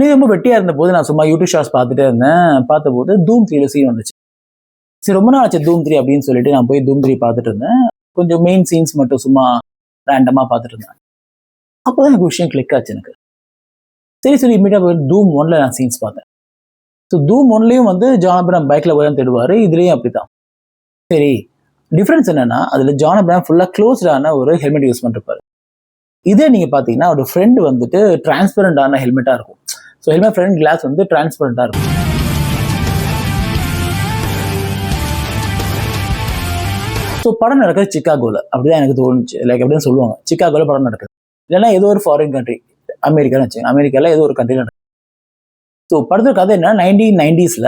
நீ ரொம்ப வெட்டியா இருந்தபோது நான் சும்மா யூடியூப் ஷார்ட்ஸ் பார்த்துட்டே இருந்தேன். பார்த்தபோது தூம் 3ல சீன் வந்துச்சு. சரி ரொம்ப நாள் ஆச்சு தூம் 3 அப்படின்னு சொல்லிட்டு நான் போய் தூம் 3 பார்த்துட்டு இருந்தேன். கொஞ்சம் மெயின் சீன்ஸ் மட்டும் சும்மா ரேண்டமா பார்த்துட்டு இருந்தேன். அப்போதான் எனக்கு விஷயம் கிளிக் ஆச்சு எனக்கு. சரி இமீடியா போய் தூம் 1ல நான் சீன்ஸ் பார்த்தேன். ஸோ தூம் 1லயும் வந்து ஜான் அப்ரஹாம் பைக்ல போய் தான் தேடுவாரு. இதுலயும் அப்படித்தான். சரி டிஃபரன்ஸ் என்னன்னா அதுல ஜான் அப்ரஹாம் ஃபுல்லா க்ளோஸ்டான ஒரு ஹெல்மெட் யூஸ் பண்ணிருப்பாரு. இதே நீங்க பாத்தீங்கன்னா ஒரு ஃப்ரெண்ட் வந்துட்டு டிரான்ஸ்பரண்டான ஹெல்மெட்டா இருக்கும். ஸோ ஹெல்மெட் ஃப்ரண்ட் கிளாஸ் வந்து டிரான்ஸ்பரண்டா இருக்கும். ஸோ படம் நடக்குது சிக்காகோல அப்படிதான் எனக்கு தோணுச்சு. லைக் எப்படின்னு சொல்லுவாங்க சிக்காகோல படம் நடக்குது. இல்லைன்னா ஏதோ ஒரு ஃபாரின் கண்ட்ரி அமெரிக்கான்னு வச்சுக்கோங்க. அமெரிக்கால ஏதோ ஒரு கண்ட்ரி நடக்குது. ஸோ படத்துக்கு கதை என்ன 1990ஸ்ல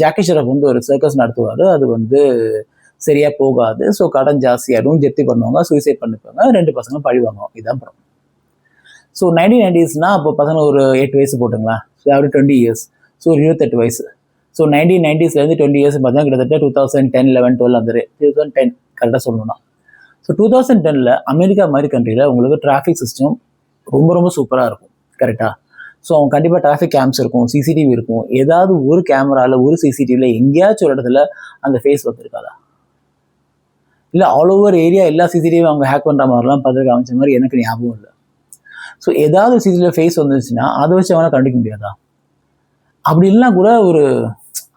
ஜாக்கி ஷெராஃப் வந்து ஒரு சர்க்கஸ் நடத்துவார். அது வந்து சரியா போகாது. ஸோ கடன் ஜாஸ்தியாகும், ஜெப்தி பண்ணுவாங்க, சூசைட் பண்ணிப்பாங்க, 2 பசங்களும் பழிவாங்க. இதுதான் படம். ஸோ 1990ஸ்னா அப்போ பசங்க ஒரு 8 வயசு போட்டுங்களா, ஸோ அப்படி 20 இயர்ஸ், ஸோ ஒரு 28 வயசு. ஸோ 1990ஸ்லேருந்து 20 இயர்ஸ் பார்த்தீங்கன்னா கிட்டத்தட்ட 2010, 11, 12 அந்த 2010 கரெக்டாக சொல்லணும்னா. ஸோ 2010ல் அமெரிக்கா மாதிரி கண்ட்ரியில் உங்களுக்கு டிராஃபிக் சிஸ்டம் ரொம்ப ரொம்ப சூப்பராக இருக்கும். கரெக்டாக. ஸோ அவங்க கண்டிப்பாக டிராஃபிக் கேம்ஸ் இருக்கும், சிசிடிவி இருக்கும். ஏதாவது ஒரு கேமராவில் ஒரு சிசிடிவியில் எங்கேயாச்சும் ஒரு இடத்துல அந்த ஃபேஸ் வந்துருக்காதா? இல்லை ஆல் ஓவர் ஏரியா எல்லா சிசிடிவியும் அவங்க ஹேக் பண்ணுற மாதிரிலாம் பார்த்து காமிச்ச மாதிரி எனக்கு ஞாபகம் இல்லை. ஸோ ஏதாவது சிசிடிவியில் ஃபேஸ் வந்துச்சுன்னா அதை வச்சு அவனை கண்டுக்க முடியாதா? அப்படி இல்லைனா கூட ஒரு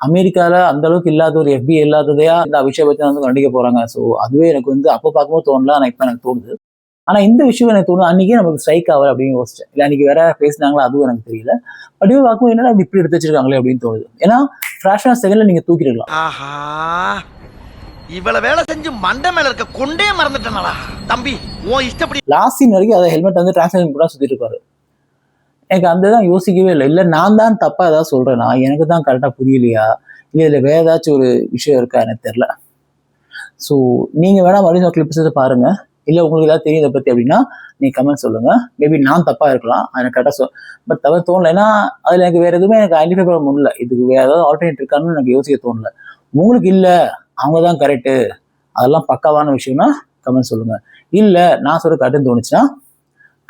அமெரிக்காவில் அந்த அளவுக்கு இல்லாத ஒரு FBI இல்லாததையா இந்த விஷயம் பற்றி வந்து கண்டிக்க போகிறாங்க. ஸோ அதுவே எனக்கு வந்து அப்போ பார்க்கும்போது தோணல, ஆனால் இப்போ எனக்கு தோணுது. ஆனால் இந்த விஷயம் எனக்கு தோணுது அன்றைக்கே நமக்கு ஸ்ட்ரைக் ஆகலை அப்படின்னு யோசிச்சேன். இல்லை அன்றைக்கி வேற பேசினாங்களா அதுவும் எனக்கு தெரியல. அப்படியே பார்க்கும்போது என்னன்னா அது இப்படி எடுத்து வச்சிருக்காங்களே அப்படின்னு தோணுது. ஏன்னா ஃப்ராக்ஷன் ஆஃப் செகண்ட்ல நீங்கள் தூக்கிடலாம். இவ்வளவு வேலை செஞ்சு மண்டை மேல இருக்க கொண்டே மறந்துட்டேனா தம்பி உன் இஷ்டப்படி. லாஸ்ட் சீன் வரைக்கும் அதை ஹெல்மெட் வந்து டிரான்ஸ்லேஷன் கூட சுத்திட்டு இருப்பாரு. எனக்கு அந்த தான் யோசிக்கவே இல்லை. இல்லை நான் தான் தப்பா ஏதாவது சொல்றேன்னா, எனக்கு தான் கரெக்டாக புரியலையா, இல்லை இதில் வேற ஏதாச்சும் ஒரு விஷயம் இருக்கா எனக்கு தெரியல. ஸோ நீங்க வேணா மறுபடியும் கிளிப்ஸ் பாருங்க. இல்லை உங்களுக்கு ஏதாவது தெரியும் இதை பத்தி அப்படின்னா நீங்க கமெண்ட் சொல்லுங்க. மேபி நான் தப்பா இருக்கலாம், எனக்கு கரெக்டாக பட் தவிர தோணல. ஏன்னா அதுல எனக்கு வேற எதுவுமே எனக்கு ஐடென்டிஃபை பண்ண முடியல. இதுக்கு வேற ஏதாவது ஆல்டர்னேட் இருக்கான்னு எனக்கு யோசிக்க தோணல. உங்களுக்கு இல்லை அவங்க தான் கரெக்டு அதெல்லாம் பக்காவான விஷயம்னா கமெண்ட் சொல்லுங்க. இல்லை நான் சொல்ற கரெக்டுன்னு தோணுச்சுன்னா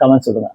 கமெண்ட் சொல்லுங்க.